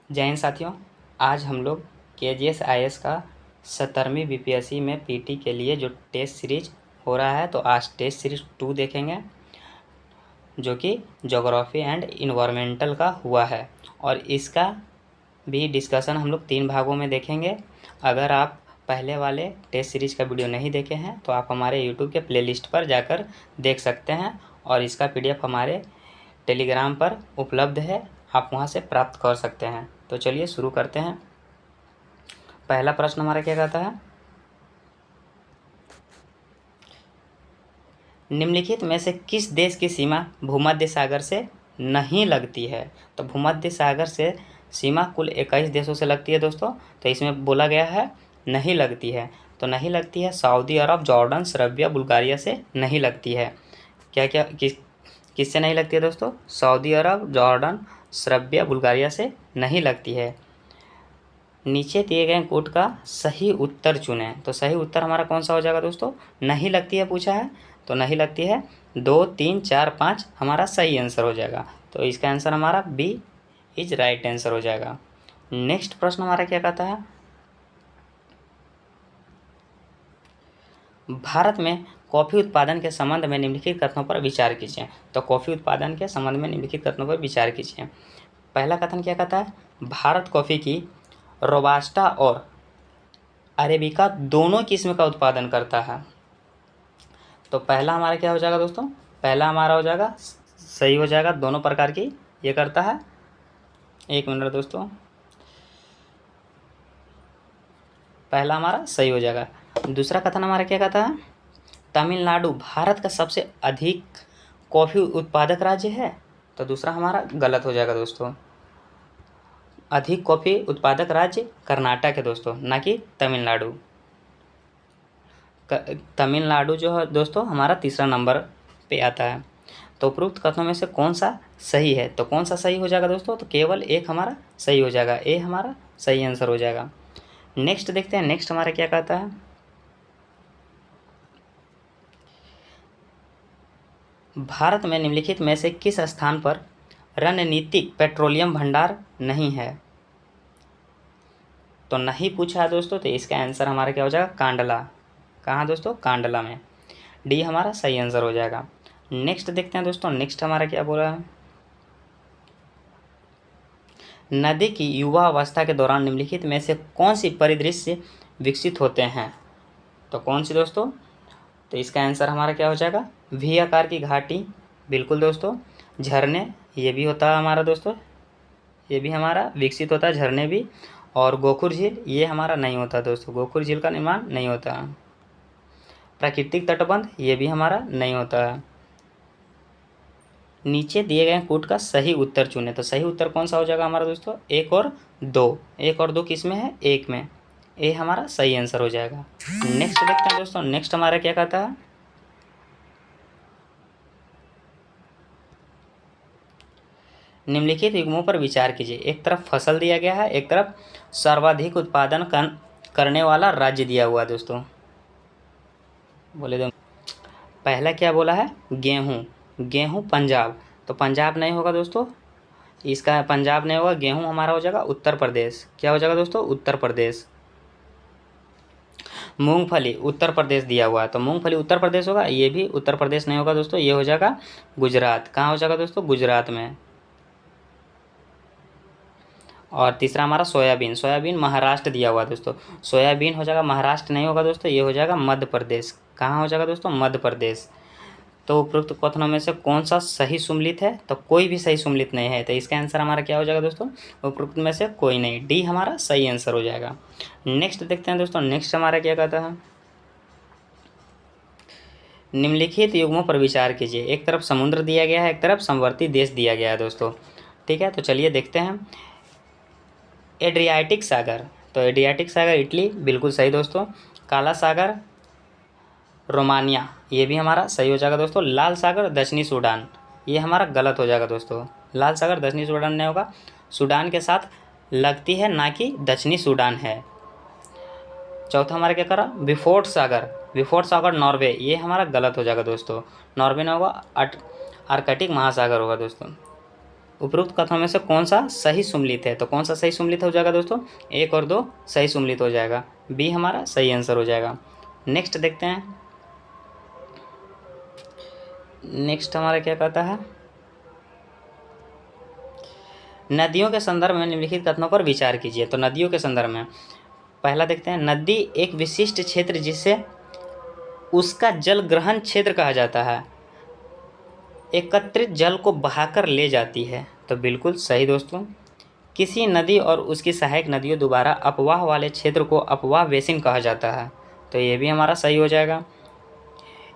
जय हिंद साथियों, आज हम लोग KGS IAS का 70वीं BPSC में PT के लिए जो टेस्ट सीरीज हो रहा है, तो आज टेस्ट सीरीज 2 देखेंगे जो कि ज्योग्राफी एंड इन्वायरमेंटल का हुआ है। और इसका भी डिस्कशन हम लोग 3 भागों में देखेंगे। अगर आप पहले वाले टेस्ट सीरीज का वीडियो नहीं देखे हैं तो आप हमारे YouTube के प्लेलिस्ट पर जाकर देख सकते हैं, और इसका PDF हमारे टेलीग्राम पर उपलब्ध है, आप वहां से प्राप्त कर सकते हैं। तो चलिए शुरू करते हैं। पहला प्रश्न हमारा क्या कहता है, निम्नलिखित में से किस देश की सीमा भूमध्य सागर से नहीं लगती है। तो भूमध्य सागर से सीमा कुल 21 देशों से लगती है दोस्तों। तो इसमें बोला गया है नहीं लगती है, तो नहीं लगती है सऊदी अरब, जॉर्डन, सर्बिया, बुल्गारिया से नहीं लगती है। क्या क्या किससे नहीं लगती है दोस्तों? सऊदी अरब, जॉर्डन, सर्बिया, बुल्गारिया से नहीं लगती है। नीचे दिए गए कोड का सही उत्तर चुनें। तो सही उत्तर हमारा कौन सा हो जाएगा दोस्तों? नहीं लगती है पूछा है, तो नहीं लगती है 2, 3, 4, 5 हमारा सही आंसर हो जाएगा। तो इसका आंसर हमारा बी इज राइट आंसर हो जाएगा। नेक्स्ट प्रश्न हमारा क्या कहता है, भारत में कॉफ़ी उत्पादन के संबंध में निम्नलिखित कथनों पर विचार कीजिए। तो कॉफ़ी उत्पादन के संबंध में निम्नलिखित कथनों पर विचार कीजिए। पहला कथन क्या कहता है, भारत कॉफ़ी की रोबास्टा और अरेबिका दोनों किस्म का उत्पादन करता है। तो पहला हमारा क्या हो जाएगा दोस्तों? पहला हमारा हो जाएगा सही हो जाएगा, दोनों प्रकार की ये करता है। एक मिनट दोस्तों, पहला हमारा सही हो जाएगा। दूसरा कथन हमारा क्या कहता है, तमिलनाडु भारत का सबसे अधिक कॉफ़ी उत्पादक राज्य है। तो दूसरा हमारा गलत हो जाएगा दोस्तों। अधिक कॉफ़ी उत्पादक राज्य कर्नाटक है दोस्तों, ना कि तमिलनाडु। तमिलनाडु जो है दोस्तों हमारा तीसरा नंबर पे आता है। तो उपरोक्त कथनों में से कौन सा सही है? तो कौन सा सही हो जाएगा दोस्तों? तो केवल एक हमारा सही हो जाएगा, ए हमारा सही आंसर हो जाएगा। नेक्स्ट देखते हैं, नेक्स्ट हमारा क्या कहता है, भारत में निम्नलिखित में से किस स्थान पर रणनीतिक पेट्रोलियम भंडार नहीं है। तो नहीं पूछा है दोस्तों, तो इसका आंसर हमारा क्या हो जाएगा, कांडला। कहाँ दोस्तों? कांडला में। डी हमारा सही आंसर हो जाएगा। नेक्स्ट देखते हैं दोस्तों, नेक्स्ट हमारा क्या बोला है, नदी की युवा अवस्था के दौरान निम्नलिखित में से कौन सी परिदृश्य विकसित होते हैं। तो कौन सी दोस्तों? तो इसका आंसर हमारा क्या हो जाएगा, वी आकार की घाटी, बिल्कुल दोस्तों। झरने ये भी होता है हमारा दोस्तों, ये भी हमारा विकसित होता है, झरने भी। और गोखुर झील ये हमारा नहीं होता दोस्तों, गोखुर झील का निर्माण नहीं होता। प्राकृतिक तटबंध ये भी हमारा नहीं होता है। नीचे दिए गए कोड का सही उत्तर चुने। तो सही उत्तर कौन सा हो जाएगा हमारा दोस्तों? 1 और 2। 1 और 2 किस में है? 1 में। ए हमारा सही आंसर हो जाएगा। नेक्स्ट देखते हैं दोस्तों, नेक्स्ट हमारा क्या कहता है, निम्नलिखित युग्मों पर विचार कीजिए। एक तरफ फसल दिया गया है, एक तरफ सर्वाधिक उत्पादन करने वाला राज्य दिया हुआ है दोस्तों। बोले दो, पहला क्या बोला है, गेहूँ। गेहूँ पंजाब, तो पंजाब नहीं होगा दोस्तों, इसका पंजाब नहीं होगा। गेहूँ हमारा हो जाएगा उत्तर प्रदेश। क्या हो जाएगा दोस्तों? उत्तर प्रदेश। मूंगफली उत्तर प्रदेश दिया हुआ है, तो मूंगफली उत्तर प्रदेश होगा, ये भी उत्तर प्रदेश नहीं होगा दोस्तों, ये हो जाएगा गुजरात। कहाँ हो जाएगा दोस्तों? गुजरात में। और तीसरा हमारा सोयाबीन। सोयाबीन महाराष्ट्र दिया हुआ है दोस्तों, सोयाबीन हो जाएगा महाराष्ट्र नहीं होगा दोस्तों, ये हो जाएगा मध्य प्रदेश। कहाँ हो जाएगा दोस्तों? मध्य प्रदेश। तो उपरोक्त कथनों में से कौन सा सही सुमलित है? तो कोई भी सही सुमलित नहीं है, तो इसका आंसर हमारा क्या हो जाएगा दोस्तों? उपरोक्त में से कोई नहीं, डी हमारा सही आंसर हो जाएगा। नेक्स्ट देखते हैं दोस्तों, नेक्स्ट हमारा क्या कहता है, निम्नलिखित युग्मों पर विचार कीजिए। एक तरफ समुद्र दिया गया है, एक तरफ समवर्ती देश दिया गया है दोस्तों। ठीक है, तो चलिए देखते हैं। एड्रियाटिक सागर, तो एड्रियाटिक सागर इटली, बिल्कुल सही दोस्तों। काला सागर रोमानिया, ये भी हमारा सही हो जाएगा दोस्तों। लाल सागर दक्षिणी सूडान, ये हमारा गलत हो जाएगा दोस्तों। लाल सागर दक्षिणी सूडान नहीं होगा, सूडान के साथ लगती है, ना कि दक्षिणी सूडान है। चौथा हमारा क्या करा, विफोर्ट सागर। विफोर्ट सागर नॉर्वे, ये हमारा गलत हो जाएगा दोस्तों। नॉर्वे नहीं होगा, आर्कटिक महासागर होगा दोस्तों। उपरोक्त कथनों में से कौन सा सही सुमलित है? तो कौन सा सही सुमलित हो जाएगा दोस्तों? 1 और 2 सही सुमलित हो जाएगा, बी हमारा सही आंसर हो जाएगा। नेक्स्ट देखते हैं, नेक्स्ट हमारा क्या कहता है, नदियों के संदर्भ में निम्नलिखित कथनों पर विचार कीजिए। तो नदियों के संदर्भ में पहला देखते हैं, नदी एक विशिष्ट क्षेत्र जिसे उसका जल ग्रहण क्षेत्र कहा जाता है, एकत्रित जल को बहाकर ले जाती है। तो बिल्कुल सही दोस्तों। किसी नदी और उसकी सहायक नदियों द्वारा अपवाह वाले क्षेत्र को अपवाह बेसिन कहा जाता है। तो ये भी हमारा सही हो जाएगा।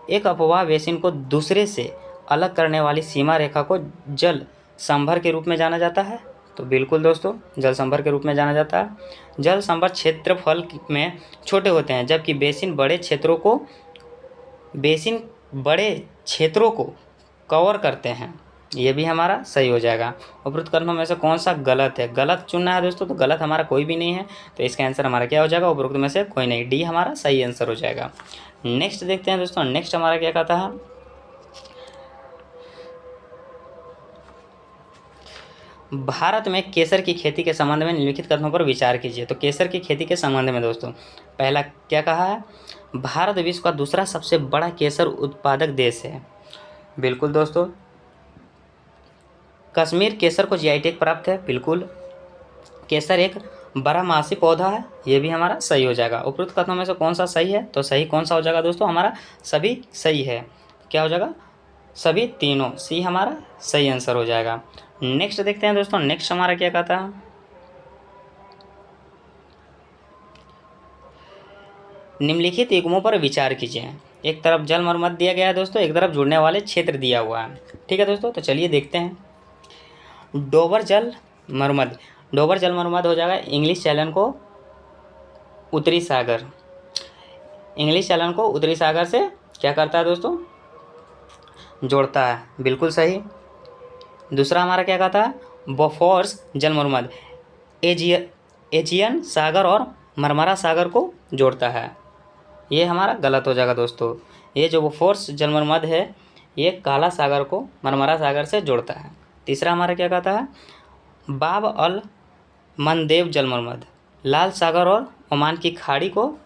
एक अपवाह बेसिन को दूसरे से अलग करने वाली सीमा रेखा को जल संभर के रूप में जाना जाता है। तो बिल्कुल दोस्तों, जल संभर के रूप में जाना जाता है। जल संभर क्षेत्रफल में छोटे होते हैं, जबकि बेसिन बड़े क्षेत्रों को कवर करते हैं। ये भी हमारा सही हो जाएगा। उपरोक्त कथनों में से कौन सा गलत है? गलत चुनना है दोस्तों, तो गलत हमारा कोई भी नहीं है, तो इसका आंसर हमारा क्या हो जाएगा? उपरोक्त में से कोई नहीं, डी हमारा सही आंसर हो जाएगा। नेक्स्ट देखते हैं दोस्तों, नेक्स्ट हमारा क्या कहता है, भारत में केसर की खेती के संबंध में निम्नलिखित कथनों पर विचार कीजिए। तो केसर की खेती के संबंध में दोस्तों पहला क्या कहा है, भारत विश्व का दूसरा सबसे बड़ा केसर उत्पादक देश है। बिल्कुल दोस्तों। कश्मीर केसर को जीआई टैग प्राप्त है। बिल्कुल। केसर एक बारहमासी पौधा है, ये भी हमारा सही हो जाएगा। उपरोक्त कथनों में से कौन सा सही है? तो सही कौन सा हो जाएगा दोस्तों? हमारा सभी सही है। क्या हो जाएगा? सभी तीनों, सी हमारा सही आंसर हो जाएगा। नेक्स्ट देखते हैं दोस्तों, नेक्स्ट हमारा क्या कहता है, निम्नलिखित युग्मों पर विचार कीजिए। एक तरफ जल मरम्मत दिया गया है दोस्तों, एक तरफ जुड़ने वाले क्षेत्र दिया हुआ है। ठीक है दोस्तों, तो चलिए देखते हैं। डोबर जल मरम्मत, डोबर जल मरम्मत हो जाएगा इंग्लिश चैनल को उत्तरी सागर, इंग्लिश चैनल को उत्तरी सागर से क्या करता है दोस्तों? जोड़ता है। बिल्कुल सही। दूसरा हमारा क्या कहता है, बोफोर्स जल मरम्मत एजियन सागर और मरमरा सागर को जोड़ता है। ये हमारा गलत हो जाएगा दोस्तों। ये जो बोफोर्स जल मरम्मत है ये काला सागर को मरमरा सागर से जोड़ता है। तीसरा हमारा क्या कहता है, बाब अल मंदेव जल मरम्मत लाल सागर और ओमान की खाड़ी को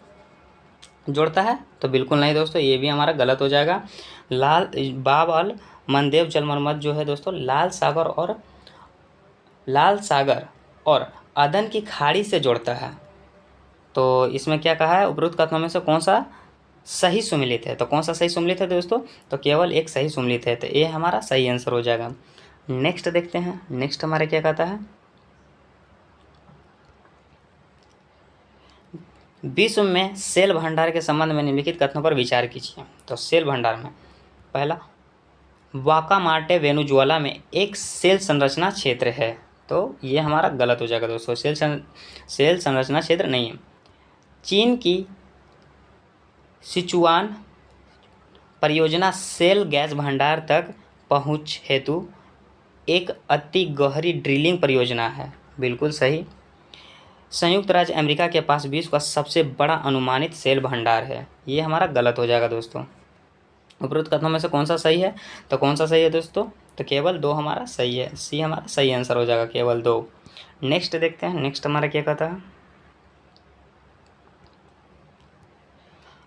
जोड़ता है। तो बिल्कुल नहीं दोस्तों, ये भी हमारा गलत हो जाएगा। बाब अल मंदेव जल मरम्मत जो है दोस्तों लाल सागर और अदन की खाड़ी से जोड़ता है। तो इसमें क्या कहा है, उपरोक्त कथनों में से कौन सा सही सुमिलित है? तो कौन सा सही सुमिलित है दोस्तों? तो केवल एक सही सुमिलित है, तो ये हमारा सही आंसर हो जाएगा। नेक्स्ट देखते हैं, नेक्स्ट हमारा क्या कहता है, विश्व में सेल भंडार के संबंध में निम्नलिखित कथनों पर विचार कीजिए। तो सेल भंडार में पहला, वाकामार्टे वेनेजुएला में एक सेल संरचना क्षेत्र है। तो ये हमारा गलत हो जाएगा दोस्तों, सेल संरचना क्षेत्र नहीं है। चीन की सिचुआन परियोजना सेल गैस भंडार तक पहुंच हेतु एक अति गहरी ड्रिलिंग परियोजना है। बिल्कुल सही। संयुक्त राज्य अमेरिका के पास विश्व का सबसे बड़ा अनुमानित सेल भंडार है। ये हमारा गलत हो जाएगा दोस्तों। उपरोक्त कथनों में से कौन सा सही है? तो कौन सा सही है दोस्तों? तो केवल 2 हमारा सही है, सी हमारा सही आंसर हो जाएगा, केवल 2। नेक्स्ट देखते हैं, नेक्स्ट हमारा क्या कहता है,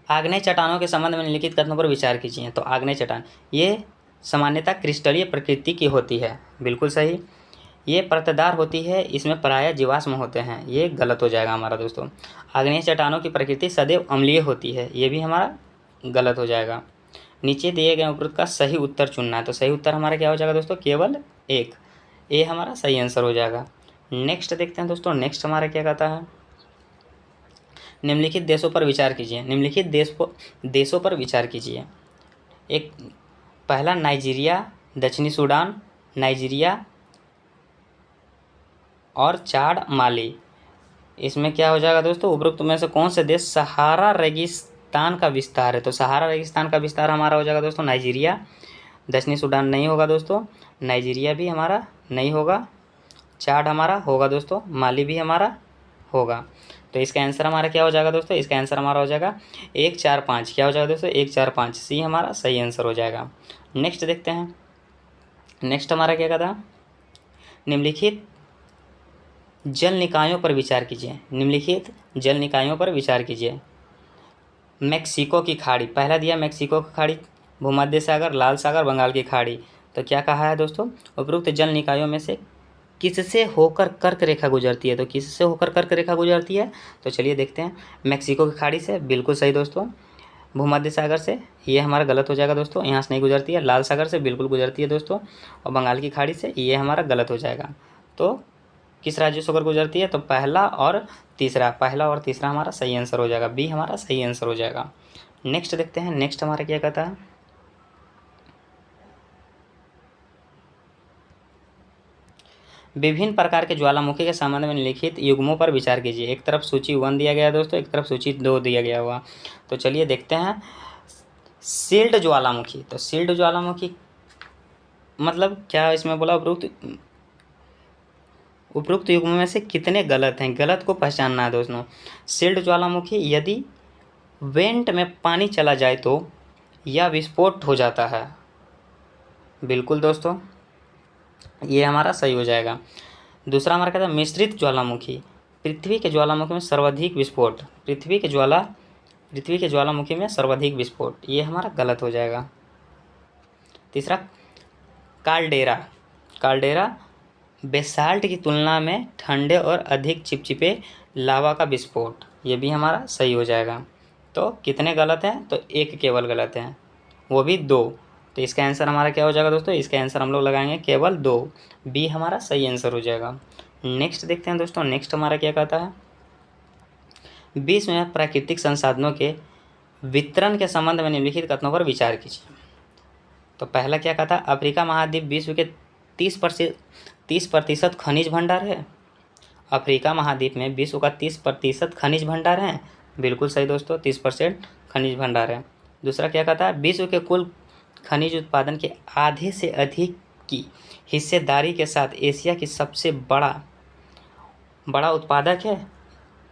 आग्नेय चट्टानों के संबंध में निम्नलिखित कथनों पर विचार कीजिए। तो आग्नेय चट्टान ये सामान्यतः क्रिस्टलीय प्रकृति की होती है। बिल्कुल सही। ये परतदार होती है, इसमें प्रायः जीवाश्म होते हैं। ये गलत हो जाएगा हमारा दोस्तों। आग्नेय चट्टानों की प्रकृति सदैव अम्लीय होती है। ये भी हमारा गलत हो जाएगा। नीचे दिए गए उपरोक्त का सही उत्तर चुनना है। तो सही उत्तर हमारा क्या हो जाएगा दोस्तों? केवल 1, ये हमारा सही आंसर हो जाएगा। नेक्स्ट देखते हैं दोस्तों, नेक्स्ट हमारा क्या कहता है, निम्नलिखित देशों पर विचार कीजिए। निम्नलिखित देशों पर विचार कीजिए। एक पहला नाइजीरिया, दक्षिणी सूडान, नाइजीरिया और चाड माली। इसमें क्या हो जाएगा दोस्तों? उपरोक्त में से कौन से देश सहारा रेगिस्तान का विस्तार है? तो सहारा रेगिस्तान का विस्तार हमारा हो जाएगा दोस्तों नाइजीरिया। दक्षिणी सूडान नहीं होगा दोस्तों, नाइजीरिया भी हमारा नहीं होगा, चाड हमारा होगा दोस्तों, माली भी हमारा होगा। तो इसका आंसर हमारा क्या हो जाएगा दोस्तों? इसका आंसर हमारा हो जाएगा 1, 4, 5। क्या हो जाएगा दोस्तों? 1, 4, 5, सी हमारा सही आंसर हो जाएगा। नेक्स्ट देखते हैं, नेक्स्ट हमारा क्या कहता है, निम्नलिखित जल निकायों पर विचार कीजिए। निम्नलिखित जल निकायों पर विचार कीजिए। मेक्सिको की खाड़ी, पहला दिया मेक्सिको की खाड़ी, भूमध्य सागर, लाल सागर, बंगाल की खाड़ी। तो क्या कहा है दोस्तों, उपरोक्त जल निकायों में से किससे होकर कर्क रेखा गुजरती है। तो किससे होकर कर्क रेखा गुजरती है, तो चलिए देखते हैं। मेक्सिको की खाड़ी से, बिल्कुल सही दोस्तों। भूमध्य सागर से, ये हमारा गलत हो जाएगा दोस्तों, यहाँ से नहीं गुजरती है। लाल सागर से बिल्कुल गुजरती है दोस्तों, और बंगाल की खाड़ी से, ये हमारा गलत हो जाएगा। तो किस राज्य से होकर गुजरती है, तो पहला और तीसरा हमारा सही आंसर हो जाएगा, बी हमारा सही आंसर हो जाएगा। नेक्स्ट देखते हैं, नेक्स्ट हमारा क्या कहता है। विभिन्न प्रकार के ज्वालामुखी के संबंध में लिखित युग्मों पर विचार कीजिए। एक तरफ सूची 1 दिया गया है दोस्तों, एक तरफ सूची 2 दिया गया हुआ। तो चलिए देखते हैं। सील्ड ज्वालामुखी, तो सील्ड ज्वालामुखी मतलब क्या इसमें बोला, उपरोक्त युग्म में से कितने गलत हैं, गलत को पहचानना है दोस्तों। सील्ड ज्वालामुखी, यदि वेंट में पानी चला जाए तो यह विस्फोट हो जाता है। बिल्कुल दोस्तों, ये हमारा सही हो जाएगा। दूसरा हमारा कहता है मिश्रित ज्वालामुखी, पृथ्वी के ज्वालामुखी में सर्वाधिक विस्फोट, पृथ्वी के ज्वालामुखी में सर्वाधिक विस्फोट, ये हमारा गलत हो जाएगा। तीसरा काल्डेरा बेसाल्ट की तुलना में ठंडे और अधिक चिपचिपे लावा का विस्फोट, ये भी हमारा सही हो जाएगा। तो कितने गलत हैं, तो एक केवल गलत हैं, वो भी 2। तो इसका आंसर हमारा क्या हो जाएगा दोस्तों, इसका आंसर हम लोग लगाएंगे केवल 2, बी हमारा सही आंसर हो जाएगा। नेक्स्ट देखते हैं दोस्तों, नेक्स्ट हमारा क्या कहता है। विश्व में प्राकृतिक संसाधनों के वितरण के संबंध में निम्नलिखित कथनों पर विचार कीजिए। तो पहला क्या कहता है, अफ्रीका महाद्वीप विश्व के 30% खनिज भंडार है। अफ्रीका महाद्वीप में विश्व का 30% खनिज भंडार है। बिल्कुल सही दोस्तों, 30% खनिज भंडार है। दूसरा क्या कहता है, विश्व के कुल खनिज उत्पादन के आधे से अधिक की हिस्सेदारी के साथ एशिया की सबसे बड़ा उत्पादक है।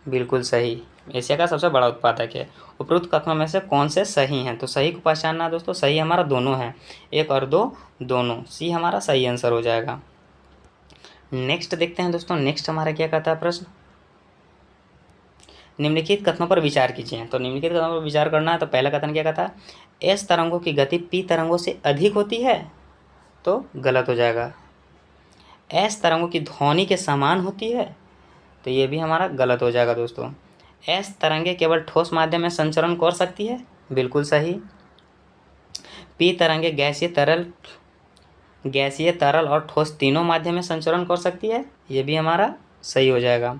बिल्कुल सही, एशिया का सबसे बड़ा उत्पादक है। उपरोक्त कथनों में से कौन से सही हैं, तो सही को पहचानना दोस्तों। सही हमारा दोनों है, 1 और 2 दोनों, सी हमारा सही आंसर हो जाएगा। नेक्स्ट देखते हैं दोस्तों, नेक्स्ट हमारा क्या कहता है प्रश्न। निम्नलिखित कथनों पर विचार कीजिए। तो निम्नलिखित कथनों पर विचार करना है। तो पहला कथन क्या कहता है, एस तरंगों की गति पी तरंगों से अधिक होती है, तो गलत हो जाएगा। एस तरंगों की ध्वनि के समान होती है, तो ये भी हमारा गलत हो जाएगा दोस्तों। एस तरंगे केवल ठोस माध्यम में संचरण कर सकती है, बिल्कुल सही। पी तरंगे गैसीय तरल और ठोस तीनों माध्यम में संचरण कर सकती है, ये भी हमारा सही हो जाएगा।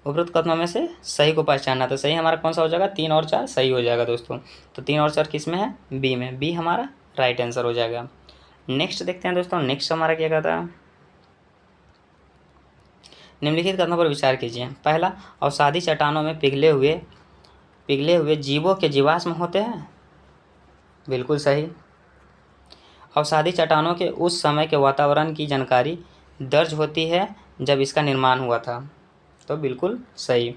उपरोक्त कथनों में से सही को पहचानना, तो सही हमारा कौन सा हो जाएगा, 3 और 4 सही हो जाएगा दोस्तों। तो 3 और 4 किस में है, बी में, बी हमारा राइट आंसर हो जाएगा। नेक्स्ट देखते हैं दोस्तों, नेक्स्ट हमारा क्या कहता है। निम्नलिखित कथनों पर विचार कीजिए। पहला, अवसादी चट्टानों में पिघले हुए जीवों के जीवाश्म होते हैं, बिल्कुल सही। अवसादी चट्टानों के उस समय के वातावरण की जानकारी दर्ज होती है जब इसका निर्माण हुआ था, तो बिल्कुल सही।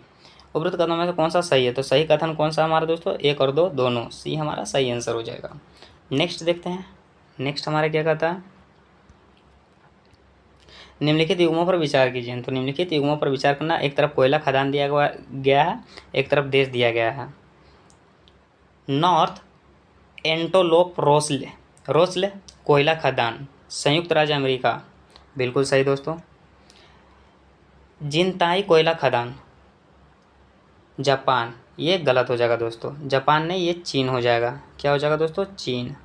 उपरोक्त कथनों में से कौन सा सही है, तो सही कथन कौन सा हमारा दोस्तों, 1 और 2 दोनों, सी हमारा सही आंसर हो जाएगा। नेक्स्ट देखते हैं, नेक्स्ट हमारा क्या कहता है। निम्नलिखित युग्मों पर विचार कीजिए। तो निम्नलिखित युग्मों पर विचार करना, एक तरफ कोयला खदान दिया गया है, एक तरफ देश दिया गया है। नॉर्थ एंटोलोप रोस्ले कोयला खदान, संयुक्त राज्य अमेरिका, बिल्कुल सही दोस्तों। जिनताई कोयला खदान, जापान, ये गलत हो जाएगा दोस्तों, जापान नहीं, ये चीन हो जाएगा। क्या हो जाएगा दोस्तों, चीन।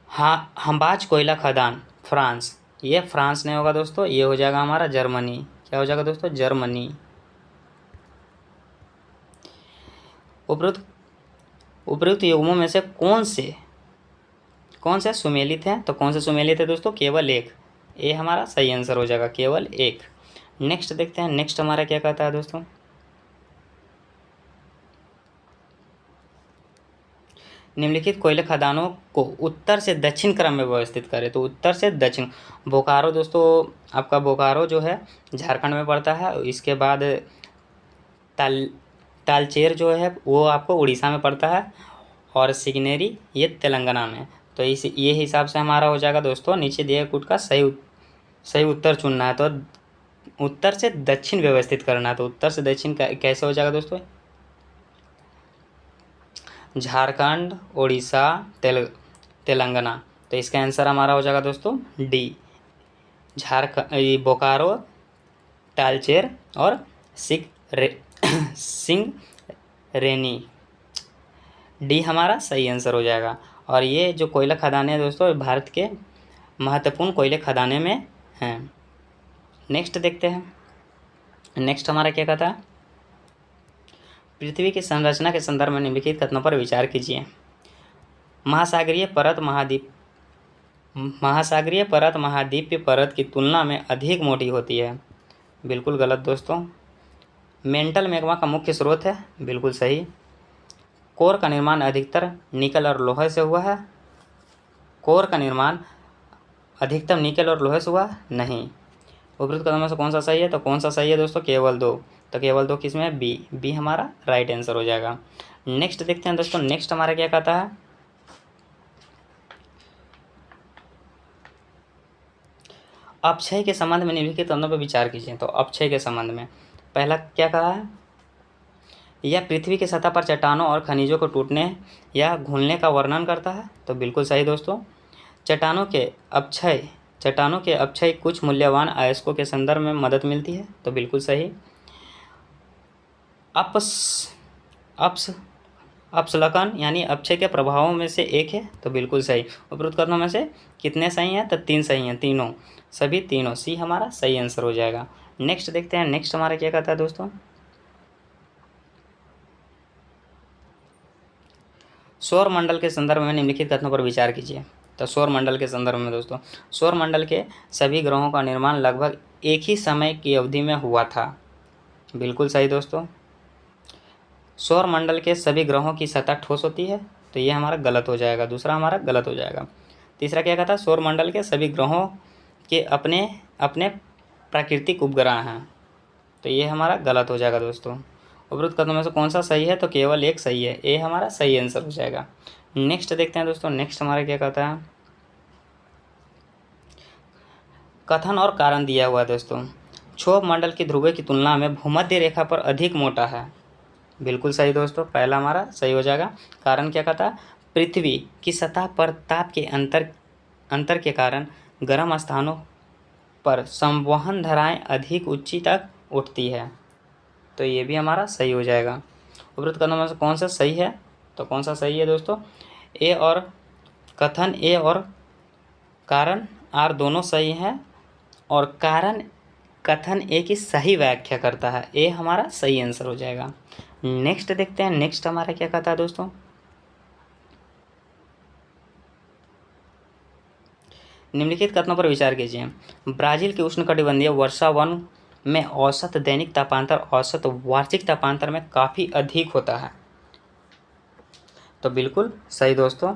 हाँ, हम्बाच कोयला खदान, फ्रांस, ये फ्रांस नहीं होगा दोस्तों, ये हो जाएगा हमारा जर्मनी। क्या हो जाएगा दोस्तों, जर्मनी। उपरोक्त युग्मों में से कौन से सुमेलित हैं, तो कौन से सुमेलित है दोस्तों, केवल एक, ये हमारा सही आंसर हो जाएगा, केवल एक। नेक्स्ट देखते हैं, नेक्स्ट हमारा क्या कहता है दोस्तों। निम्नलिखित कोयला खदानों को उत्तर से दक्षिण क्रम में व्यवस्थित करें। तो उत्तर से दक्षिण, बोकारो दोस्तों, आपका बोकारो जो है झारखंड में पड़ता है। इसके बाद तालचेर जो है वो आपको उड़ीसा में पड़ता है, और सिगनेरी ये तेलंगाना में। तो इस ये हिसाब से हमारा हो जाएगा दोस्तों नीचे दिए कूट का सही उत्तर चुनना है। तो उत्तर से दक्षिण व्यवस्थित करना है। तो उत्तर से दक्षिण कैसे हो जाएगा दोस्तों? झारखंड, उड़ीसा, तेलंगाना। तो इसका आंसर हमारा हो जाएगा दोस्तों डी, बोकारो, तालचेर और सिंगरेनी। डी हमारा सही आंसर हो जाएगा। और ये जो कोयला खदानें हैं दोस्तों भारत के महत्वपूर्ण कोयले खदानें में हैं। नेक्स्ट देखते हैं। नेक्स्ट हमारा क्या कहता है? पृथ्वी की संरचना के संदर्भ में निम्नलिखित कथनों पर विचार कीजिए। महासागरीय परत महाद्वीपीय परत की तुलना में अधिक मोटी होती है। बिल्कुल गलत दोस्तों। मेंटल मैग्मा का मुख्य स्रोत है। बिल्कुल सही। कोर का निर्माण अधिकतर निकल और लोहे से हुआ है। कोर का निर्माण अधिकतम निकल और लोहे से हुआ नहीं। उपरोक्त कथनों में से कौन सा सही है? तो कौन सा सही है दोस्तों? केवल दो। तो केवल दो किसमें है? बी हमारा राइट आंसर हो जाएगा। नेक्स्ट देखते हैं दोस्तों। नेक्स्ट हमारा क्या कहता है? अपक्षय के संबंध में निम्नलिखित कथनों पर विचार कीजिए। तो अपक्षय के संबंध में पहला क्या कहा है? यह पृथ्वी की सतह पर चट्टानों और खनिजों को टूटने या घुलने का वर्णन करता है। तो बिल्कुल सही दोस्तों। चट्टानों के अपक्षय कुछ मूल्यवान अयस्कों के संदर्भ में मदद मिलती है। तो बिल्कुल सही। अपस्लकन यानी अपक्षय के प्रभावों में से एक है। तो बिल्कुल सही। उपरोक्त कथनों में से कितने सही हैं? तो 3 सही हैं। तीनों, सभी तीनों। सी हमारा सही आंसर हो जाएगा। नेक्स्ट देखते हैं। नेक्स्ट हमारा क्या कहता है दोस्तों? सौर मंडल के संदर्भ में निम्नलिखित कथनों पर विचार कीजिए। तो सौर मंडल के संदर्भ में दोस्तों सौर मंडल के सभी ग्रहों का निर्माण लगभग एक ही समय की अवधि में हुआ था। बिल्कुल सही दोस्तों। सौर मंडल के सभी ग्रहों की सतह ठोस होती है। तो ये हमारा गलत हो जाएगा। दूसरा हमारा गलत हो जाएगा। तीसरा क्या कहता है? सौर मंडल के सभी ग्रहों के अपने अपने प्राकृतिक उपग्रह हैं। तो ये हमारा गलत हो जाएगा दोस्तों। उपरोक्त कथनों में से कौन सा सही है? तो केवल एक सही है। ए हमारा सही आंसर हो जाएगा। नेक्स्ट देखते हैं दोस्तों। नेक्स्ट हमारा क्या कहता है? कथन और कारण दिया हुआ है दोस्तों। क्षोभ मंडल की ध्रुवों की तुलना में भूमध्य रेखा पर अधिक मोटा है। बिल्कुल सही दोस्तों। पहला हमारा सही हो जाएगा। कारण क्या कहता है? पृथ्वी की सतह पर ताप के अंतर के कारण गर्म स्थानों पर संवहन धाराएं अधिक ऊंची तक उठती है। तो ये भी हमारा सही हो जाएगा। उपरोक्त कथनों में से कौन सा सही है? तो कौन सा सही है दोस्तों? ए और कारण आर दोनों सही हैं और कारण कथन ए की सही व्याख्या करता है। ए हमारा सही आंसर हो जाएगा। नेक्स्ट देखते हैं। नेक्स्ट हमारा क्या कहता है दोस्तों? निम्नलिखित कथनों पर विचार कीजिए। ब्राजील के उष्णकटिबंधीय वर्षा वन में औसत दैनिक तापांतर औसत वार्षिक तापांतर में काफ़ी अधिक होता है। तो बिल्कुल सही दोस्तों।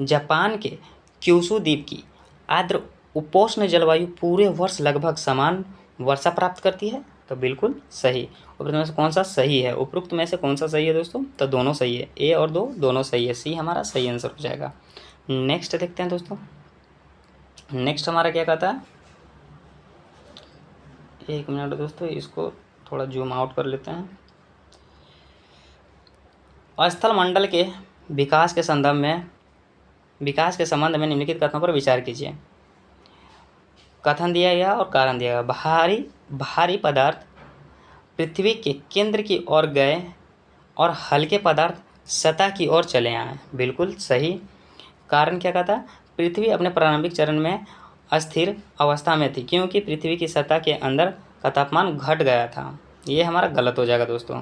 जापान के क्यूशू द्वीप की आर्द्र उपोष्ण जलवायु पूरे वर्ष लगभग समान वर्षा प्राप्त करती है। तो बिल्कुल सही। उपरोक्त में से कौन सा सही है? उपरोक्त में से कौन सा सही है दोस्तों? तो दोनों सही है। ए और दो दोनों सही है। सी हमारा सही आंसर हो जाएगा। नेक्स्ट देखते हैं दोस्तों। नेक्स्ट हमारा क्या कहता है? एक मिनट दोस्तों, इसको थोड़ा जूम आउट कर लेते हैं। स्थल मंडल के विकास के संबंध में निम्नलिखित कथनों पर विचार कीजिए। कथन दिया गया और कारण दिया गया। भारी पदार्थ पृथ्वी के केंद्र की ओर गए और हल्के पदार्थ सतह की ओर चले आए। बिल्कुल सही। कारण क्या कहता? पृथ्वी अपने प्रारंभिक चरण में अस्थिर अवस्था में थी क्योंकि पृथ्वी की सतह के अंदर का तापमान घट गया था। ये हमारा गलत हो जाएगा दोस्तों।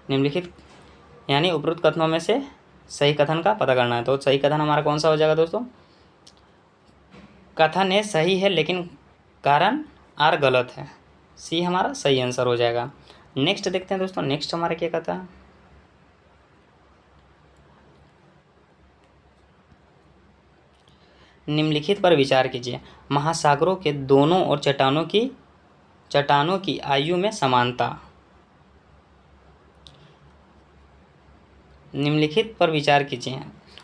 निम्नलिखित यानी उपरोक्त कथनों में से सही कथन का पता करना है। तो सही कथन हमारा कौन सा हो जाएगा दोस्तों? कथन ए सही है लेकिन कारण आर गलत है। सी हमारा सही आंसर हो जाएगा। नेक्स्ट देखते हैं दोस्तों। नेक्स्ट हमारा क्या कहता है? निम्नलिखित पर विचार कीजिए। महासागरों के दोनों ओर चट्टानों की आयु में समानता। निम्नलिखित पर विचार कीजिए।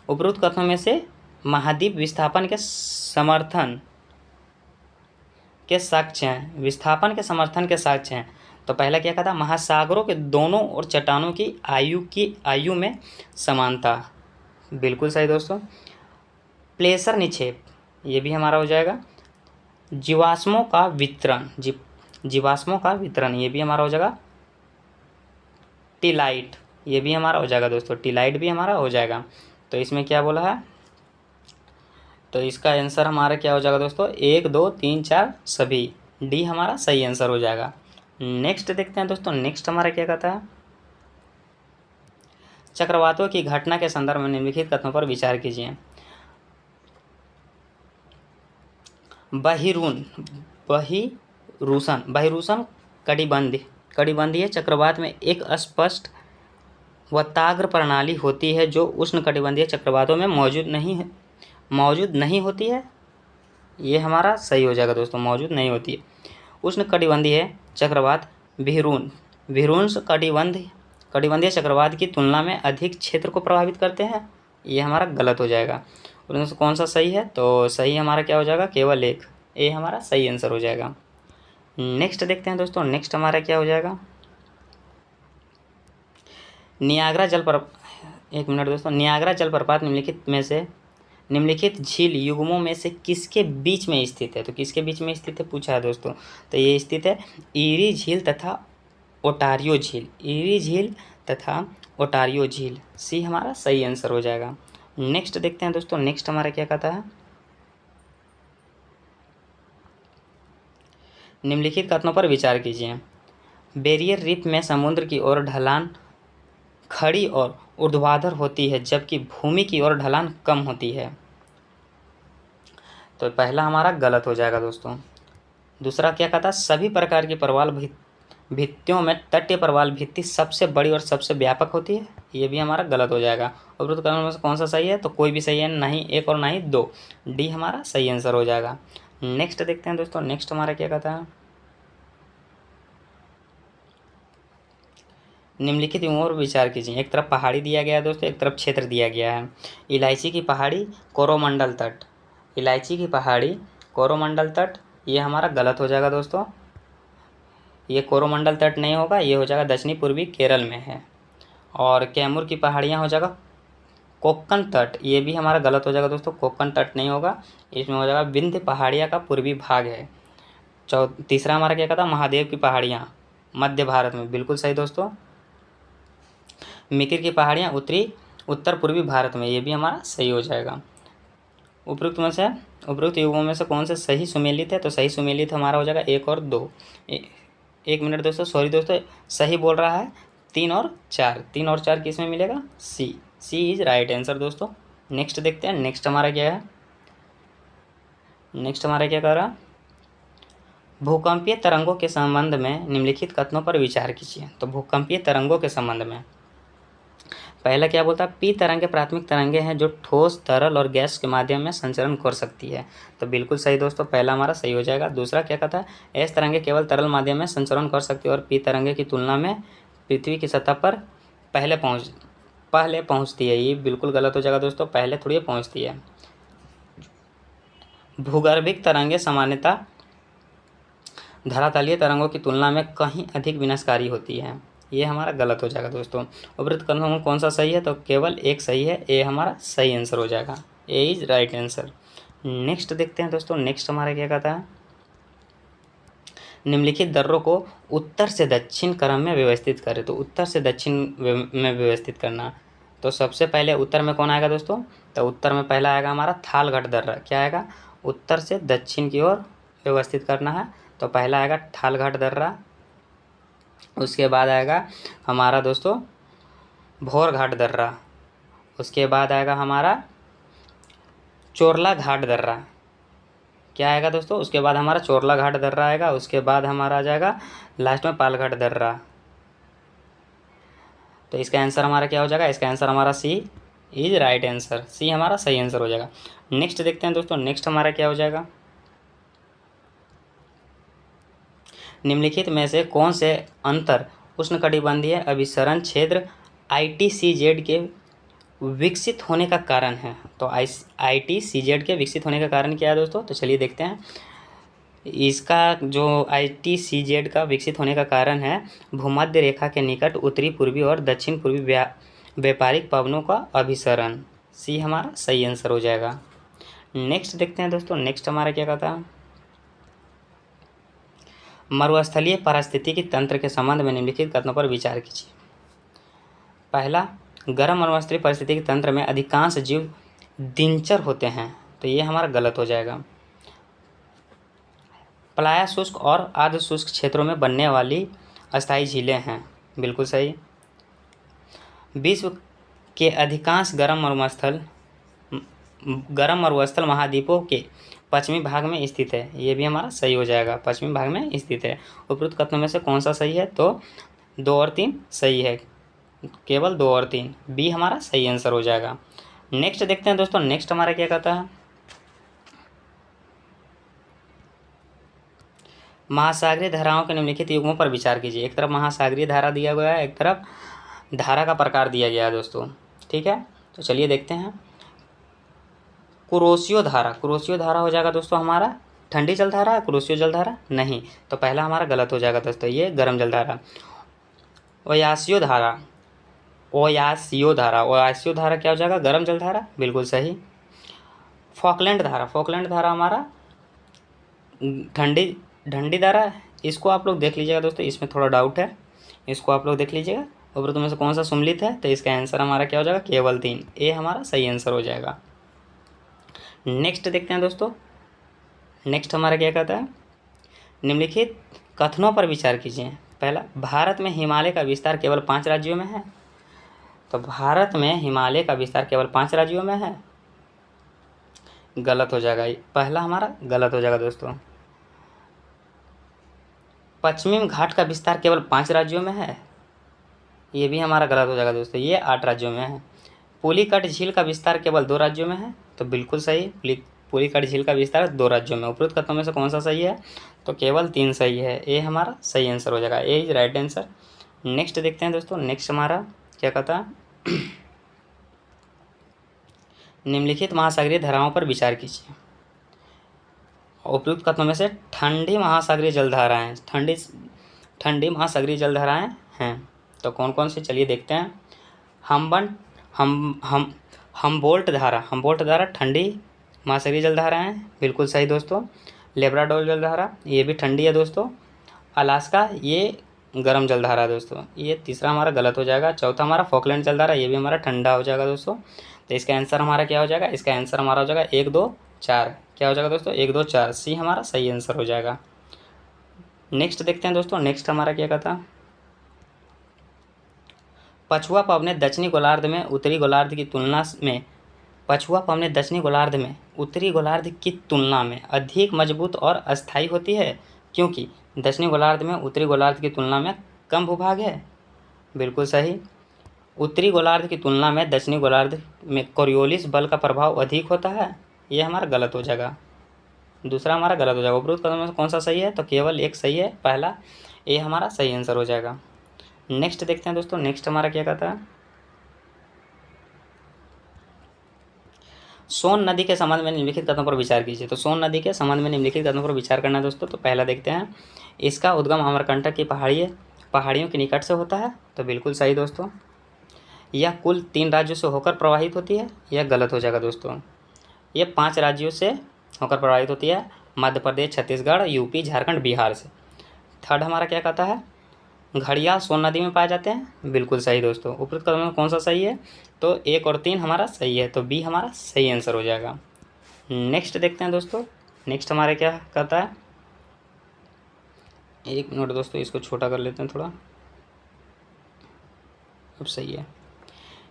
उपरोक्त कथनों में से महाद्वीप विस्थापन के समर्थन के साक्ष्य हैं, विस्थापन के समर्थन के साक्ष्य हैं। तो पहला क्या कहा था, महासागरों के दोनों और चट्टानों की आयु में समानता, बिल्कुल सही दोस्तों। प्लेसर निक्षेप, ये भी हमारा हो जाएगा। जीवाश्मों का वितरण, जीवाश्मों का वितरण, ये भी हमारा हो जाएगा। टीलाइट, ये भी हमारा हो जाएगा दोस्तों, टीलाइट भी हमारा हो जाएगा। तो इसमें क्या बोला है, तो इसका आंसर हमारा क्या हो जाएगा दोस्तों, 1 2 3 4 सभी, डी हमारा सही आंसर हो जाएगा। नेक्स्ट देखते हैं दोस्तों, नेक्स्ट हमारा क्या कहता है, चक्रवातों की घटना के संदर्भ में निम्नलिखित कथनों पर विचार कीजिए। बहिरुसन कटिबंधीय चक्रवात में एक अस्पष्ट व ताग्र प्रणाली होती है जो उष्णकटिबंधीय चक्रवातों में मौजूद नहीं होती है। ये हमारा सही हो जाएगा दोस्तों, मौजूद नहीं होती है। उष्णकटिबंधीय चक्रवात विहरुंस कटिबंधीय चक्रवात की तुलना में अधिक क्षेत्र को प्रभावित करते हैं। ये हमारा गलत हो जाएगा। उनमें से कौन सा सही है, तो सही हमारा क्या हो जाएगा, केवल एक, ये हमारा सही आंसर हो जाएगा। नेक्स्ट देखते हैं दोस्तों, नेक्स्ट हमारा क्या हो जाएगा, नियाग्रा जलप्रपात निम्नलिखित झील युग्मों में से किसके बीच में स्थित है। तो किसके बीच में स्थित है पूछा है दोस्तों, तो ये स्थित है ईरी झील तथा ओटारियो झील, सी हमारा सही आंसर हो जाएगा। नेक्स्ट देखते हैं दोस्तों, नेक्स्ट हमारा क्या कहता है, निम्नलिखित कथनों पर विचार कीजिए। बैरियर रीफ में समुद्र की ओर ढलान खड़ी और ऊर्ध्वाधर होती है जबकि भूमि की ओर ढलान कम होती है। तो पहला हमारा गलत हो जाएगा दोस्तों। दूसरा क्या कहता है, सभी प्रकार की प्रवाल भित्तियों में तटीय प्रवाल भित्ति सबसे बड़ी और सबसे व्यापक होती है। ये भी हमारा गलत हो जाएगा। उपरोक्त कथनों में से कौन सा सही है, तो कोई भी सही है, नहीं एक और नहीं दो, डी हमारा सही आंसर हो जाएगा। नेक्स्ट देखते हैं दोस्तों, नेक्स्ट हमारा क्या कहता है, निम्नलिखित और विचार कीजिए। एक तरफ पहाड़ी दिया गया है दोस्तों, एक तरफ क्षेत्र दिया गया है। इलायची की पहाड़ी कोरोमंडल तट, इलायची की पहाड़ी कोरोमंडल तट, ये हमारा गलत हो जाएगा दोस्तों। ये कोरोमंडल तट नहीं होगा, ये हो जाएगा दक्षिणी पूर्वी केरल में है। और कैमूर की पहाड़ियाँ हो जाएगा कोक्कन तट, ये भी हमारा गलत हो जाएगा दोस्तों, कोक्कन तट नहीं होगा, इसमें हो जाएगा विंध्य पहाड़ियाँ का पूर्वी भाग है। तीसरा हमारा क्या कहता है, महादेव की पहाड़ियाँ मध्य भारत में, बिल्कुल सही दोस्तों। मिकिर की पहाड़ियाँ उत्तर पूर्वी भारत में, ये भी हमारा सही हो जाएगा। उपरोक्त युगों में से कौन से सही सुमेलित है, तो सही सुमेलित हमारा हो जाएगा 1 और 2। 1 मिनट दोस्तों, सॉरी दोस्तों, सही बोल रहा है 3 और 4, 3 और 4 किस में मिलेगा, सी इज राइट आंसर दोस्तों। नेक्स्ट देखते हैं, नेक्स्ट हमारा क्या है, नेक्स्ट हमारा क्या कर रहा, भूकंपीय तरंगों के संबंध में निम्नलिखित कथनों पर विचार कीजिए। तो भूकंपीय तरंगों के संबंध में पहला क्या बोलता है, पी तरंगे प्राथमिक तरंगे हैं जो ठोस, तरल और गैस के माध्यम में संचरण कर सकती है। तो बिल्कुल सही दोस्तों, पहला हमारा सही हो जाएगा। दूसरा क्या कहता है, एस तरंगे केवल तरल माध्यम में संचरण कर सकती है और पी तरंगे की तुलना में पृथ्वी की सतह पर पहले पहुंचती है। ये बिल्कुल गलत हो जाएगा दोस्तों, पहले थोड़ी पहुंचती है। भूगर्भिक तरंगे सामान्यतः धरातलीय तरंगों की तुलना में कहीं अधिक विनाशकारी होती है। ये हमारा गलत हो जाएगा दोस्तों। उपरोक्त कथनों में कौन सा सही है, तो केवल एक सही है, ए हमारा सही आंसर हो जाएगा, ए इज राइट आंसर। नेक्स्ट देखते हैं दोस्तों, नेक्स्ट हमारा क्या कहता है, निम्नलिखित दर्रों को उत्तर से दक्षिण क्रम में व्यवस्थित करें। तो उत्तर से दक्षिण में व्यवस्थित करना, तो सबसे पहले उत्तर में कौन आएगा दोस्तों, तो उत्तर में पहला आएगा हमारा थालघट दर्रा। क्या आएगा, उत्तर से दक्षिण की ओर व्यवस्थित करना है, तो पहला आएगा थालघट दर्रा। उसके बाद आएगा हमारा दोस्तों भोर घाट दर्रा। उसके बाद आएगा हमारा चोरला घाट दर्रा। क्या आएगा दोस्तों, उसके बाद हमारा चोरला घाट दर्रा आएगा। उसके बाद हमारा आ जाएगा लास्ट में पालघाट दर्रा। तो इसका आंसर हमारा क्या हो जाएगा, इसका आंसर हमारा सी इज राइट आंसर, सी हमारा सही आंसर हो जाएगा। नेक्स्ट देखते हैं दोस्तों, नेक्स्ट हमारा क्या हो जाएगा, निम्नलिखित में से कौन से अंतर उष्णकटिबंधीय अभिसरण क्षेत्र ITCZ के विकसित होने का कारण है। तो ITCZ के विकसित होने का कारण क्या है दोस्तों? तो चलिए देखते हैं। इसका जो ITCZ का विकसित होने का कारण है भूमध्य रेखा के निकट उत्तरी पूर्वी और दक्षिण पूर्वी व्यापारिक पवनों का अभिसरण। सी हमारा सही आंसर हो जाएगा। नेक्स्ट देखते हैं दोस्तों। नेक्स्ट हमारा क्या कहता है? मरुस्थलीय पारिस्थितिकी तंत्र के संबंध में निम्नलिखित कथनों पर विचार कीजिए। पहला, गर्म मरुस्थलीय पारिस्थितिकी तंत्र में अधिकांश जीव दिनचर होते हैं। तो ये हमारा गलत हो जाएगा। प्लाया शुष्क और अर्ध शुष्क क्षेत्रों में बनने वाली अस्थायी झीलें हैं। बिल्कुल सही। विश्व के अधिकांश गर्म मरुस्थल महाद्वीपों के पश्चिमी भाग में स्थित है। ये भी हमारा सही हो जाएगा, पश्चिमी भाग में स्थित है। उपरोक्त कथनों में से कौन सा सही है? तो 2 और 3 सही है, केवल 2 और 3। बी हमारा सही आंसर हो जाएगा। नेक्स्ट देखते हैं दोस्तों। नेक्स्ट हमारा क्या कहता है? महासागरीय धाराओं के निम्नलिखित युग्मों पर विचार कीजिए। एक तरफ महासागरीय धारा दिया गया है, एक तरफ धारा का प्रकार दिया गया है दोस्तों। ठीक है, तो चलिए देखते हैं। कुरोशियो धारा हो जाएगा दोस्तों हमारा ठंडी जलधारा है। कुरोशियो जलधारा नहीं, तो पहला हमारा गलत हो जाएगा दोस्तों, ये गर्म जलधारा। ओयासियो धारा क्या हो जाएगा? गर्म जलधारा। बिल्कुल सही। फॉकलैंड धारा हमारा ठंडी धारा है। इसको आप लोग देख लीजिएगा दोस्तों, इसमें थोड़ा डाउट है, इसको आप लोग देख लीजिएगा। उपरोक्त में से कौन सा सम्मिलित है? तो इसका आंसर हमारा क्या हो जाएगा? केवल 3। ए हमारा सही आंसर हो जाएगा। नेक्स्ट देखते हैं दोस्तों। नेक्स्ट हमारा क्या कहता है? निम्नलिखित कथनों पर विचार कीजिए। पहला, भारत में हिमालय का विस्तार केवल 5 राज्यों में है। तो भारत में हिमालय का विस्तार केवल 5 राज्यों में है, गलत हो जाएगा। पहला हमारा गलत हो जाएगा दोस्तों। पश्चिमी घाट का विस्तार केवल 5 राज्यों में है, ये भी हमारा गलत हो जाएगा दोस्तों, ये 8 राज्यों में है। पुलिकट झील का विस्तार केवल 2 राज्यों में है, तो बिल्कुल सही। पुलिकट झील का विस्तार 2 राज्यों में। उपरोक्त कथनों में से कौन सा सही है? तो केवल 3 सही है। ए हमारा सही आंसर हो जाएगा। ए इज राइट आंसर। नेक्स्ट देखते हैं दोस्तों। नेक्स्ट हमारा क्या कहता है? निम्नलिखित महासागरीय धाराओं पर विचार कीजिए। उपयुक्त कथनों में से ठंडी महासागरीय जलधाराएं हैं, तो कौन कौन सी? चलिए देखते हैं। हमबोल्ट धारा ठंडी महासागरीय जलधारा है, बिल्कुल सही दोस्तों। लेब्राडोर जलधारा ये भी ठंडी है दोस्तों। अलास्का ये गर्म जलधारा है दोस्तों, ये तीसरा हमारा गलत हो जाएगा। चौथा हमारा फॉकलैंड जलधारा, ये भी हमारा ठंडा हो जाएगा दोस्तों। तो इसका आंसर हमारा क्या हो जाएगा? इसका आंसर हमारा हो जाएगा 1, 2, 4। क्या हो जाएगा दोस्तों? 1, 2, 4। सी हमारा सही आंसर हो जाएगा। नेक्स्ट देखते हैं दोस्तों। नेक्स्ट हमारा क्या कहता है? पछुआ पवने दक्षिणी गोलार्ध में उत्तरी गोलार्ध की तुलना में अधिक मजबूत और अस्थायी होती है, क्योंकि दक्षिणी गोलार्ध में उत्तरी गोलार्ध की तुलना में कम भूभाग है। बिल्कुल सही। उत्तरी गोलार्ध की तुलना में दक्षिणी गोलार्ध में कोरियोलिस बल का प्रभाव अधिक होता है, ये हमारा गलत हो जाएगा। दूसरा हमारा गलत हो जाएगा। उपरोक्त कथनों में कौन सा सही है? तो केवल 1 सही है, पहला। ये हमारा सही आंसर हो जाएगा। नेक्स्ट देखते हैं दोस्तों। नेक्स्ट हमारा क्या कहता है? सोन नदी के संबंध में निम्नलिखित कथनों पर विचार कीजिए। तो सोन नदी के संबंध में निम्नलिखित कथनों पर विचार करना है दोस्तों। तो पहला देखते हैं, इसका उद्गम अमरकंटक की पहाड़ियों के निकट से होता है, तो बिल्कुल सही दोस्तों। यह कुल 3 राज्यों से होकर प्रवाहित होती है, यह गलत हो जाएगा दोस्तों। ये 5 राज्यों से होकर प्रवाहित होती है, मध्य प्रदेश, छत्तीसगढ़, यूपी, झारखंड, बिहार से। थर्ड हमारा क्या कहता है? घड़ियाल सोन नदी में पाए जाते हैं, बिल्कुल सही दोस्तों। उपरोक्त कथनों में कौन सा सही है? तो 1 और 3 हमारा सही है, तो बी हमारा सही आंसर हो जाएगा। नेक्स्ट देखते हैं दोस्तों। नेक्स्ट हमारा क्या कहता है? 1 मिनट दोस्तों, इसको छोटा कर लेते हैं थोड़ा, अब सही है।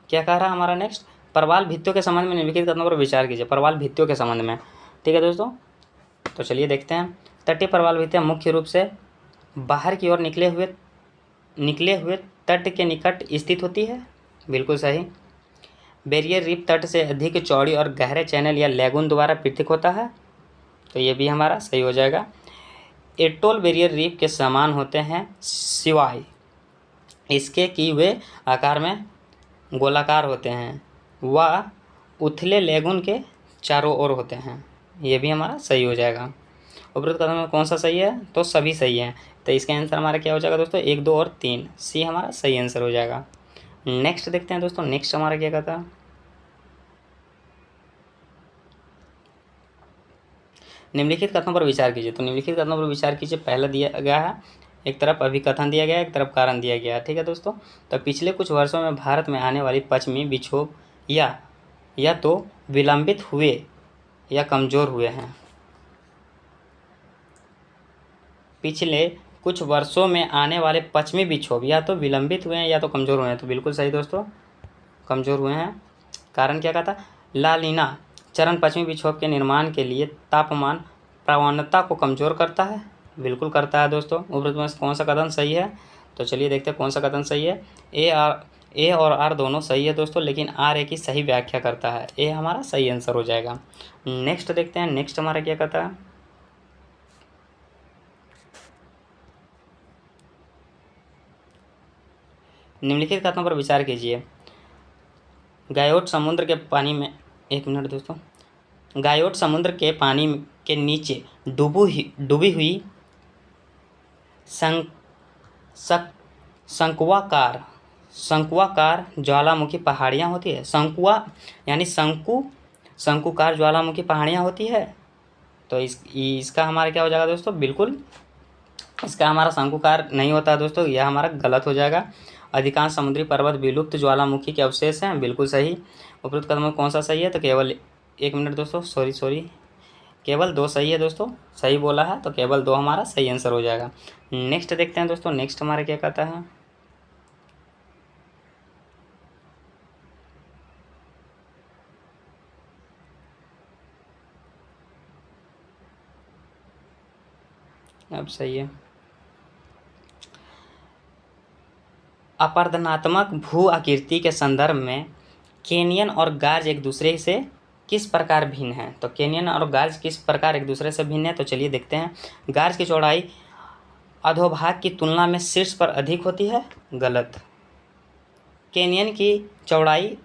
क्या कह रहा है हमारा नेक्स्ट? प्रवाल भित्तियों के संबंध में निम्नलिखित कथनों पर विचार कीजिए। प्रवाल भित्तियों के संबंध में, ठीक है दोस्तों। तो चलिए देखते हैं। तटीय प्रवाल भित्तियाँ मुख्य रूप से बाहर की ओर निकले हुए तट के निकट स्थित होती है, बिल्कुल सही। बैरियर रीफ तट से अधिक चौड़ी और गहरे चैनल या लैगून द्वारा पृथक होता है, तो ये भी हमारा सही हो जाएगा। एटोल बैरियर रीफ के समान होते हैं, सिवाय इसके कि वे आकार में गोलाकार होते हैं। व उथले लेगुन के चारों ओर होते हैं। ये भी हमारा सही हो जाएगा। उपरोक्त कथन में कौन सा सही है? तो सभी सही हैं। तो इसका आंसर हमारा क्या हो जाएगा दोस्तों? 1, 2 और 3, सी हमारा सही आंसर हो जाएगा। नेक्स्ट देखते हैं दोस्तों, नेक्स्ट हमारा क्या कहता है। निम्नलिखित कथनों पर विचार कीजिए। तो निम्नलिखित कथनों पर विचार कीजिए। पहला दिया गया है, एक तरफ अभिकथन दिया गया है, एक तरफ कारण दिया गया है। ठीक है दोस्तों। तो पिछले कुछ वर्षों में भारत में आने वाली पश्चिमी विक्षोभ या तो विलंबित हुए या कमज़ोर हुए हैं। पिछले कुछ वर्षों में आने वाले पश्चिमी विक्षोभ या तो विलंबित हुए हैं या तो कमज़ोर हुए हैं। तो बिल्कुल सही दोस्तों, कमज़ोर हुए हैं। कारण क्या कहता? ला नीना चरण पश्चिमी विक्षोभ के निर्माण के लिए तापमान प्रवणता को कमज़ोर करता है। बिल्कुल करता है दोस्तों। उपरोक्त में कौन सा कथन सही है? तो चलिए देखते हैं कौन सा कथन सही है। ए और आर दोनों सही है दोस्तों, लेकिन आर ए की सही व्याख्या करता है। ए हमारा सही आंसर हो जाएगा। नेक्स्ट देखते हैं, नेक्स्ट हमारा क्या कहता है। निम्नलिखित कथनों पर विचार कीजिए। गायोट समुद्र के पानी में, एक मिनट दोस्तों, गायोट समुद्र के पानी के नीचे डूबी हुई शंकुआकार ज्वालामुखी पहाड़ियाँ होती है। शंकुआ यानी शंकुकार ज्वालामुखी पहाड़ियाँ होती है। तो इसका हमारा क्या हो जाएगा दोस्तों? बिल्कुल इसका हमारा शंकुकार नहीं होता है दोस्तों, यह हमारा गलत हो जाएगा। अधिकांश समुद्री पर्वत विलुप्त ज्वालामुखी के अवशेष हैं। बिल्कुल सही। उपरोक्त कथन में कौन सा सही है? तो केवल, एक मिनट दोस्तों, सॉरी, केवल 2 सही है दोस्तों, सही बोला है, तो केवल 2 हमारा सही आंसर हो जाएगा। नेक्स्ट देखते हैं दोस्तों, नेक्स्ट हमारा क्या कहता है। अब सही है। अपरदनात्मक भू आकृति के संदर्भ में कैनियन और गार्ज एक दूसरे से किस प्रकार भिन्न हैं? तो कैनियन और गार्ज किस प्रकार एक दूसरे से भिन्न है? तो चलिए देखते हैं। गार्ज की चौड़ाई अधोभाग की तुलना में शीर्ष पर अधिक होती है। गलत। कैनियन की चौड़ाई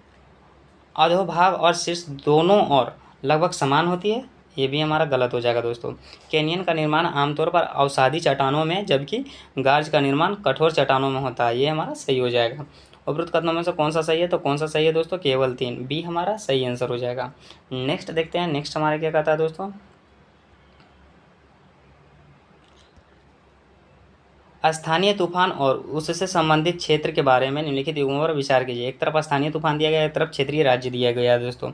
अधोभाग और शीर्ष दोनों ओर लगभग समान होती है। ये भी हमारा गलत हो जाएगा दोस्तों। कैनियन का निर्माण आमतौर पर अवसादी चट्टानों में, जबकि गार्ज का निर्माण कठोर चट्टानों में होता है। ये हमारा सही हो जाएगा। उपरोक्त कथनों में से कौन सा सही है? तो कौन सा सही है दोस्तों? केवल 3, बी हमारा सही आंसर हो जाएगा। नेक्स्ट देखते हैं, नेक्स्ट हमारा क्या कहता है दोस्तों। स्थानीय तूफान और उससे संबंधित क्षेत्र के बारे में निम्नलिखित युग्मों पर विचार कीजिए। एक तरफ स्थानीय तूफान दिया गया है, एक तरफ क्षेत्रीय राज्य दिया गया है दोस्तों।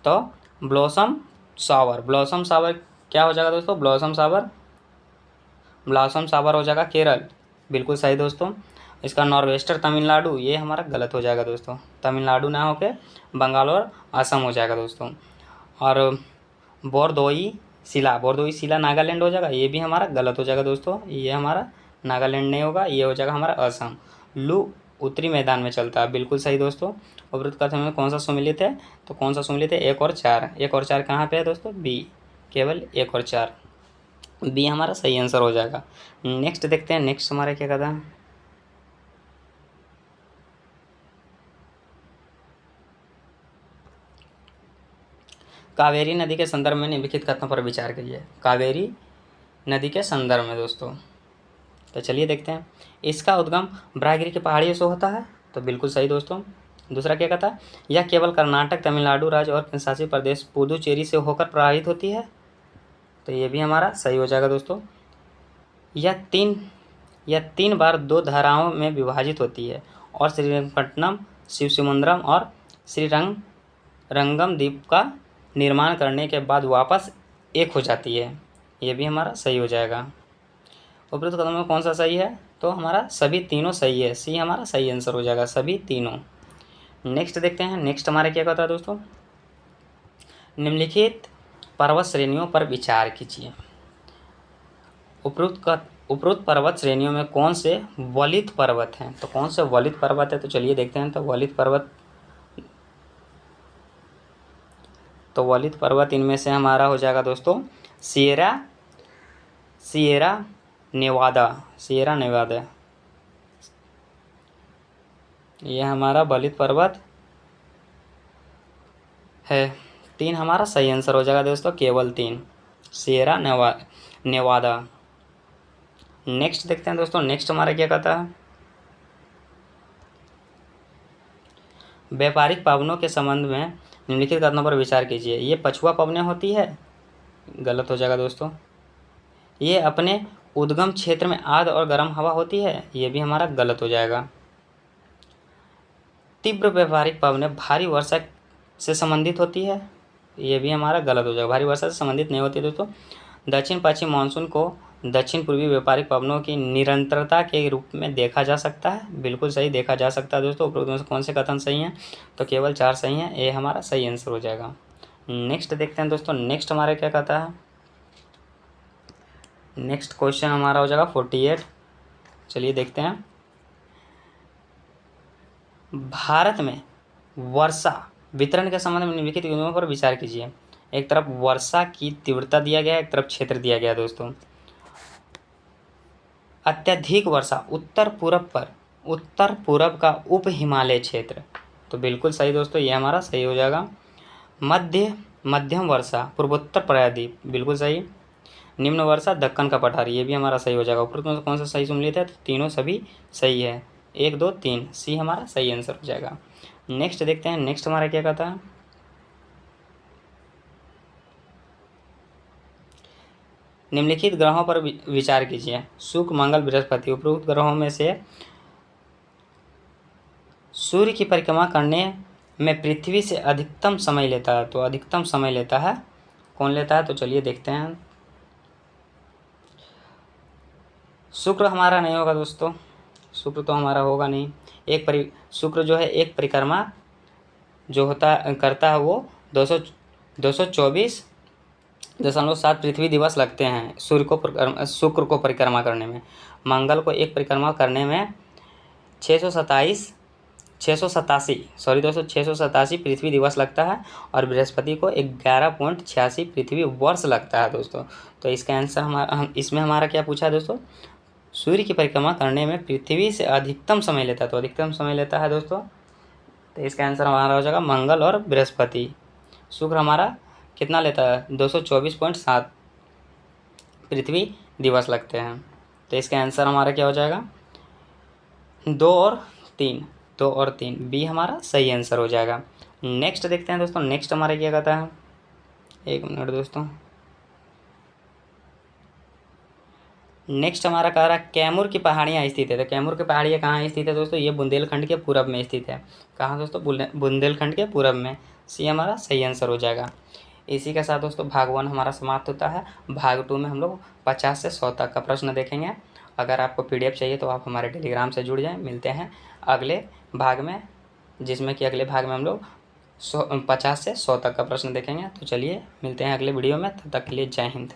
तो ब्लॉसम सावर क्या हो जाएगा दोस्तों? ब्लॉसम सावर हो जाएगा केरल। बिल्कुल सही दोस्तों। इसका नॉर्वेस्टर तमिलनाडु, ये हमारा गलत हो जाएगा दोस्तों। तमिलनाडु ना होकर बंगाल और असम हो जाएगा दोस्तों। और बोरदोई शिला नागालैंड हो जाएगा। ये भी हमारा गलत हो जाएगा दोस्तों। ये हमारा नागालैंड नहीं होगा, ये हो जाएगा हमारा असम। लू उत्तरी मैदान में चलता है। बिल्कुल सही दोस्तों। उपरोक्त कथन में कौन सा सुमेलित है? तो कौन सा सुमेलित है? 1 और 4। 1 और 4 कहाँ पे है दोस्तों? बी। केवल 1 और 4, बी हमारा सही आंसर हो जाएगा। नेक्स्ट देखते हैं, नेक्स्ट हमारा क्या कहता है। कावेरी नदी के संदर्भ में निम्नलिखित कथनों पर विचार करिए। कावेरी नदी के संदर्भ में दोस्तों, तो चलिए देखते हैं। इसका उद्गम ब्रागिरी की पहाड़ियों से होता है। तो बिल्कुल सही दोस्तों। दूसरा क्या कहता है? यह केवल कर्नाटक, तमिलनाडु राज्य और केंद्र शासित प्रदेश पुदुचेरी से होकर प्रवाहित होती है। तो ये भी हमारा सही हो जाएगा दोस्तों। यह तीन बार 2 धाराओं में विभाजित होती है और श्रीरंगपट्टनम, शिवसमुद्रम और श्रीरंगम द्वीप का निर्माण करने के बाद वापस एक हो जाती है। ये भी हमारा सही हो जाएगा। उपरोक्त कथनों में कौन सा सही है? तो हमारा सभी तीनों सही है, सी हमारा सही आंसर हो जाएगा, सभी तीनों। नेक्स्ट देखते हैं, नेक्स्ट हमारा क्या कहता है दोस्तों। निम्नलिखित पर्वत श्रेणियों पर विचार कीजिए। उपरोक्त पर्वत श्रेणियों में कौन से वलित पर्वत हैं? तो कौन से वलित पर्वत है? तो चलिए देखते हैं। तो वलित पर्वत इनमें से हमारा हो जाएगा दोस्तों सिएरा नेवादा। ये हमारा वलित पर्वत है। 3 हमारा सही आंसर हो जाएगा दोस्तों, केवल 3, सिएरा नेवादा। नेक्स्ट देखते हैं दोस्तों, नेक्स्ट हमारा क्या कहता है, व्यापारिक पावनों के संबंध में निम्नलिखित कथनों पर विचार कीजिए। ये पछुआ पवनें होती है, गलत हो जाएगा दोस्तों। ये अपने उद्गम क्षेत्र में आर्द्र और गर्म हवा होती है, ये भी हमारा गलत हो जाएगा। तीव्र व्यापारिक पवनें भारी वर्षा से संबंधित होती है, ये भी हमारा गलत हो जाएगा, भारी वर्षा से संबंधित नहीं होती दोस्तों। दक्षिण पश्चिम मानसून को दक्षिण पूर्वी व्यापारिक पवनों की निरंतरता के रूप में देखा जा सकता है, बिल्कुल सही देखा जा सकता है दोस्तों। उपरोक्त में से कौन से कथन सही हैं, तो केवल 4 सही हैं, ये हमारा सही आंसर हो जाएगा। नेक्स्ट देखते हैं दोस्तों, नेक्स्ट हमारा क्या कहता है, नेक्स्ट क्वेश्चन हमारा हो जाएगा 48। चलिए देखते हैं, भारत में वर्षा वितरण के संबंध में निम्नलिखित बिंदुओं पर विचार कीजिए। एक तरफ वर्षा की तीव्रता दिया गया है, एक तरफ क्षेत्र दिया गया दोस्तों। अत्यधिक वर्षा उत्तर पूरब का उप हिमालय क्षेत्र, तो बिल्कुल सही दोस्तों, ये हमारा सही हो जाएगा। मध्यम वर्षा पूर्वोत्तर प्रायद्वीप, बिल्कुल सही। निम्न वर्षा दक्कन का पठार, ये भी हमारा सही हो जाएगा। उपरोक्त में से कौन सा सही सुन लेते हैं, तो तीनों सभी सही है, 1 2 3 सी हमारा सही आंसर हो जाएगा। नेक्स्ट देखते हैं, नेक्स्ट हमारा क्या कहता है, निम्नलिखित ग्रहों पर विचार कीजिए। शुक्र मंगल बृहस्पति, उपरोक्त ग्रहों में से सूर्य की परिक्रमा करने में पृथ्वी से अधिकतम समय लेता है, तो अधिकतम समय लेता है कौन लेता है, तो चलिए देखते हैं। शुक्र हमारा नहीं होगा दोस्तों, शुक्र तो हमारा होगा नहीं। शुक्र जो है एक परिक्रमा जो करता है वो 224.7 पृथ्वी दिवस लगते हैं शुक्र को परिक्रमा करने में। मंगल को एक परिक्रमा करने में 687 पृथ्वी दिवस लगता है, और बृहस्पति को 11.86 पृथ्वी वर्ष लगता है दोस्तों। तो इसका आंसर इसमें हमारा क्या पूछा है दोस्तों, सूर्य की परिक्रमा करने में पृथ्वी से अधिकतम समय लेता है, तो अधिकतम समय लेता है दोस्तों। तो इसका आंसर हमारा हो जाएगा मंगल और बृहस्पति। शुक्र हमारा कितना लेता है, 224.7 पृथ्वी दिवस लगते हैं। तो इसका आंसर हमारा क्या हो जाएगा, 2 और 3 बी हमारा सही आंसर हो जाएगा। नेक्स्ट देखते हैं दोस्तों, नेक्स्ट हमारा क्या कहता है, 1 मिनट दोस्तों। नेक्स्ट हमारा कह रहा है कैमूर की पहाड़ियाँ स्थित है, तो कैमूर की पहाड़ियाँ कहाँ स्थित है दोस्तों, ये बुंदेलखंड के पूरब में स्थित है। कहाँ दोस्तों, बुंदेलखंड के पूरब में, सी हमारा सही आंसर हो जाएगा। इसी के साथ दोस्तों भाग 1 हमारा समाप्त होता है। भाग 2 में हम लोग 50 से 100 तक का प्रश्न देखेंगे। अगर आपको PDF चाहिए तो आप हमारे टेलीग्राम से जुड़ जाएं। मिलते हैं अगले भाग में, जिसमें कि अगले भाग में हम लोग 50 से 100 तक का प्रश्न देखेंगे। तो चलिए मिलते हैं अगले वीडियो में, तब तक के लिए जय हिंद।